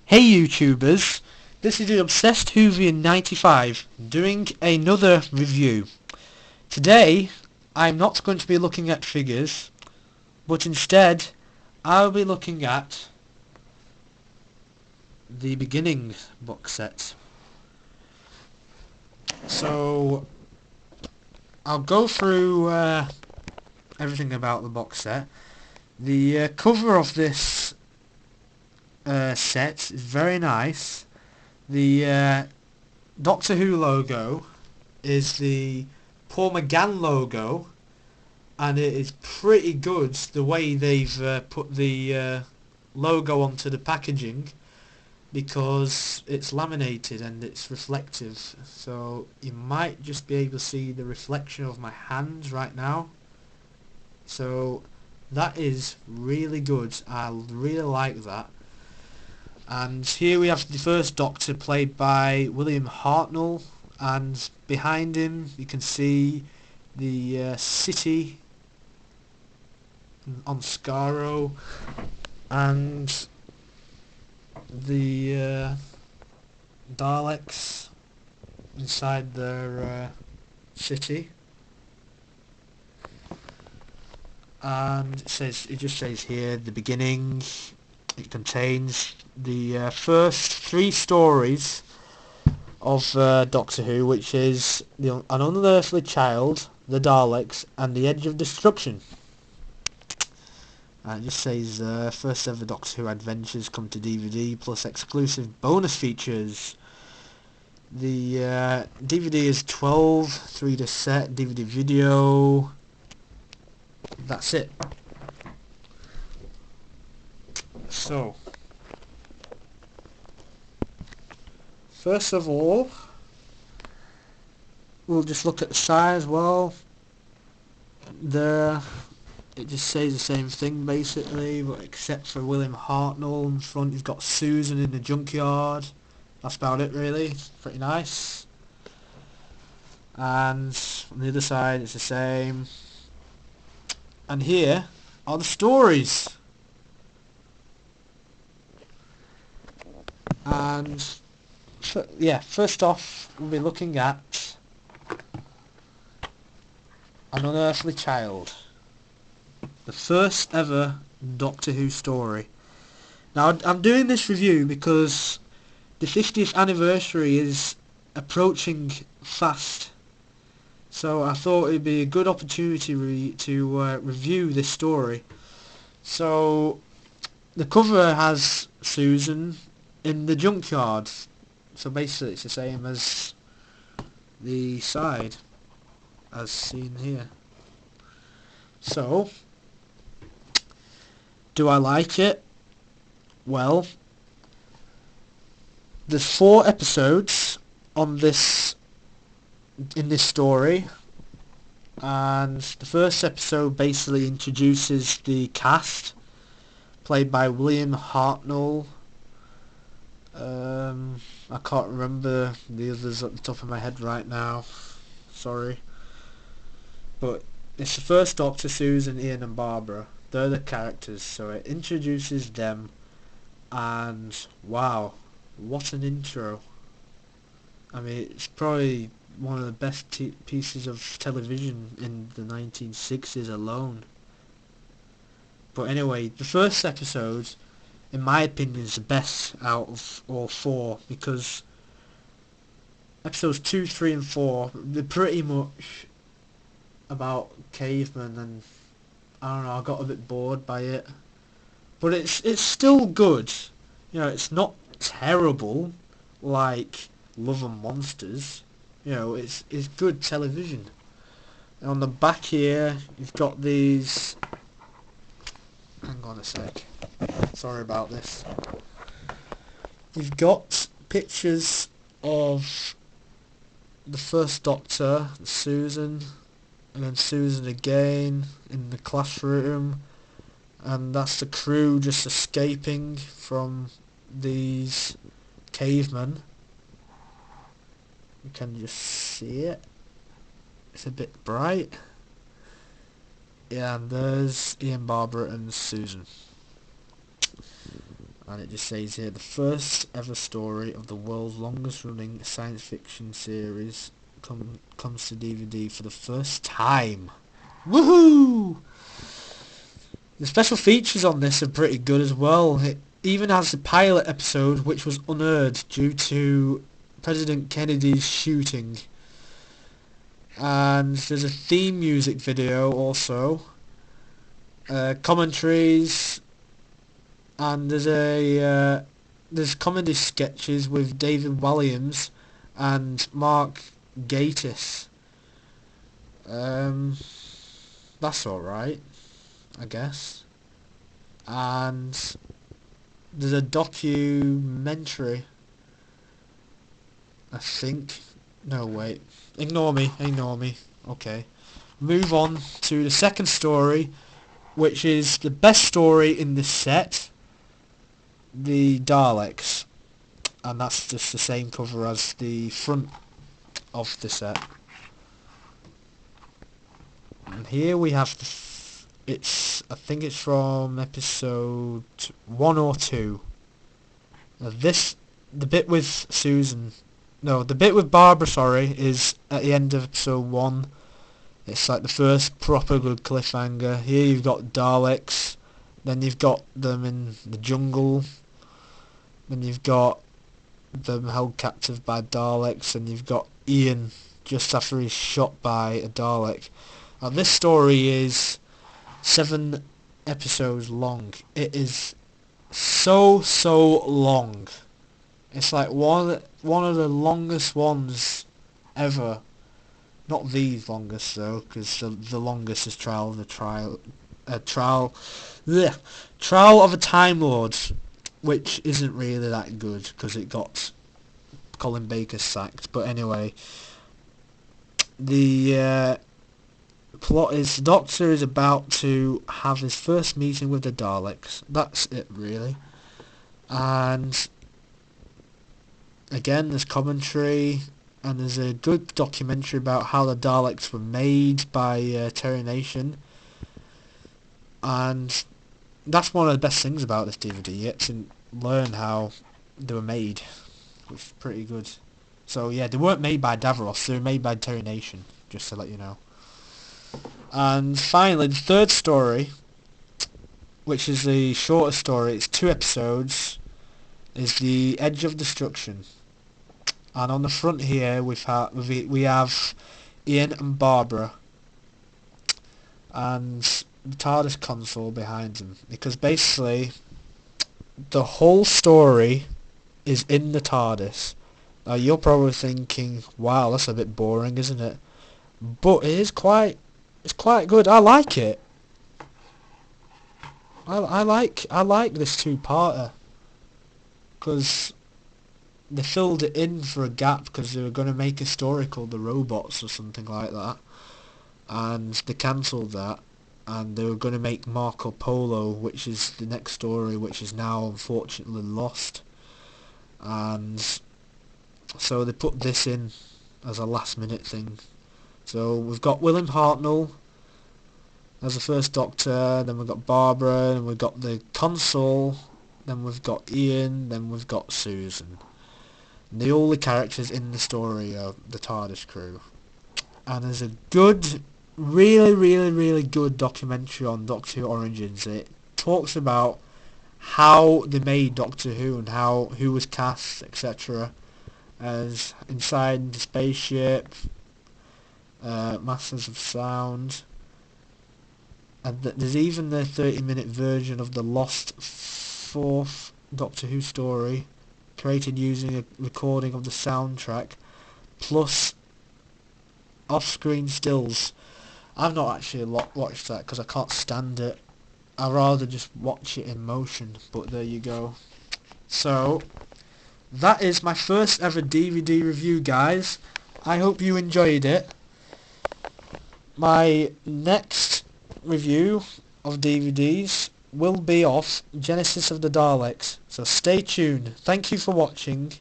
Hey YouTubers, this is the Obsessed Whovian 95 doing another review. Today I'm not going to be looking at figures, but instead I'll be looking at the beginning box set. So I'll go through everything about the box set. The cover of this set is very nice. The Doctor Who logo is the Paul McGann logo, and it is pretty good the way they've put the logo onto the packaging, because it's laminated and it's reflective, so you might just be able to see the reflection of my hands right now. So that is really good. I really like that. And here we have the first Doctor, played by William Hartnell, and behind him you can see the city on Skaro and the Daleks inside their city. And it just says here, the beginning. It contains the first 3 stories of Doctor Who, which is An Unearthly Child, The Daleks, and The Edge of Destruction. And it just says first ever Doctor Who adventures come to DVD, plus exclusive bonus features. The DVD is 12, 3-disc set, DVD video. That's it. So, first of all, we'll just look at the side as well. There, it just says the same thing basically, but except for William Hartnell in front, you've got Susan in the junkyard. That's about it really. It's pretty nice. And on the other side it's the same. And here are the stories. And first off we'll be looking at An Unearthly Child, the first ever Doctor Who story. Now I'm doing this review because the 50th anniversary is approaching fast, so I thought it'd be a good opportunity to review this story. So the cover has Susan in the junkyard, so basically it's the same as the side as seen here. So, do I like it? Well, there's 4 episodes in this story, and the first episode basically introduces the cast, played by William Hartnell. I can't remember the others at the top of my head right now, sorry. But it's the first Doctor, Susan, Ian and Barbara. They're the characters, so it introduces them, and wow, what an intro. I mean, it's probably one of the best pieces of television in the 1960s alone. But anyway, the first episode, in my opinion, is the best out of all 4, because episodes 2, 3 and 4, they're pretty much about cavemen, and I don't know, I got a bit bored by it. But it's still good. You know, it's not terrible like Love and Monsters. You know, it's good television. And on the back here, you've got these... Hang on a sec. Sorry about this. You've got pictures of the first Doctor, Susan, and then Susan again in the classroom, and that's the crew just escaping from these cavemen. You can just see it. It's a bit bright. Yeah, and there's Ian, Barbara and Susan. And it just says here, the first ever story of the world's longest running science fiction series comes to DVD for the first time. Woohoo! The special features on this are pretty good as well. It even has the pilot episode, which was unaired due to President Kennedy's shooting. And there's a theme music video also. Commentaries, and there's comedy sketches with David Walliams and Mark Gatiss. That's alright, I guess. And there's a documentary, I think. No, wait. Ignore me. Okay. Move on to the second story, which is the best story in this set, the Daleks. And that's just the same cover as the front of the set. And here we have I think it's from episode 1 or 2. Now the bit with the bit with Barbara, is at the end of episode 1. It's like the first proper good cliffhanger. Here you've got Daleks, then you've got them in the jungle, then you've got them held captive by Daleks, and you've got Ian just after he's shot by a Dalek. Now this story is 7 episodes long. It is so long. It's like one of the longest ones ever. Not the longest though, because the longest is Trial of a Time Lord, which isn't really that good because it got Colin Baker sacked. But anyway, the plot is the Doctor is about to have his first meeting with the Daleks. That's it really. And again, there's commentary, and there's a good documentary about how the Daleks were made by Terry Nation. And that's one of the best things about this DVD. You get to learn how they were made, which is pretty good. So yeah, they weren't made by Davros, they were made by Terry Nation, just to let you know. And finally, the third story, which is the shortest story, it's 2 episodes, is The Edge of Destruction. And on the front here we have Ian and Barbara, and the TARDIS console behind them, because basically the whole story is in the TARDIS. Now you're probably thinking, wow, that's a bit boring, isn't it? But it's quite good. I like it. I like this 2-parter, because they filled it in for a gap because they were going to make a story called The Robots or something like that, and they cancelled that, and they were going to make Marco Polo, which is the next story, which is now unfortunately lost. And so they put this in as a last minute thing. So we've got William Hartnell as the first Doctor, then we've got Barbara, and we've got the console, then we've got Ian, then we've got Susan. And the only characters in the story are the TARDIS crew. And there's a good, really good documentary on Doctor Who Origins. It talks about how they made Doctor Who and who was cast, etc. As inside the spaceship, Masters of Sound, and there's even the 30-minute version of the lost 4th Doctor Who story, created using a recording of the soundtrack, plus off-screen stills. I've not actually watched that because I can't stand it. I'd rather just watch it in motion, but there you go. So, that is my first ever DVD review, guys. I hope you enjoyed it. My next review of DVDs will be of Genesis of the Daleks, so stay tuned. Thank you for watching.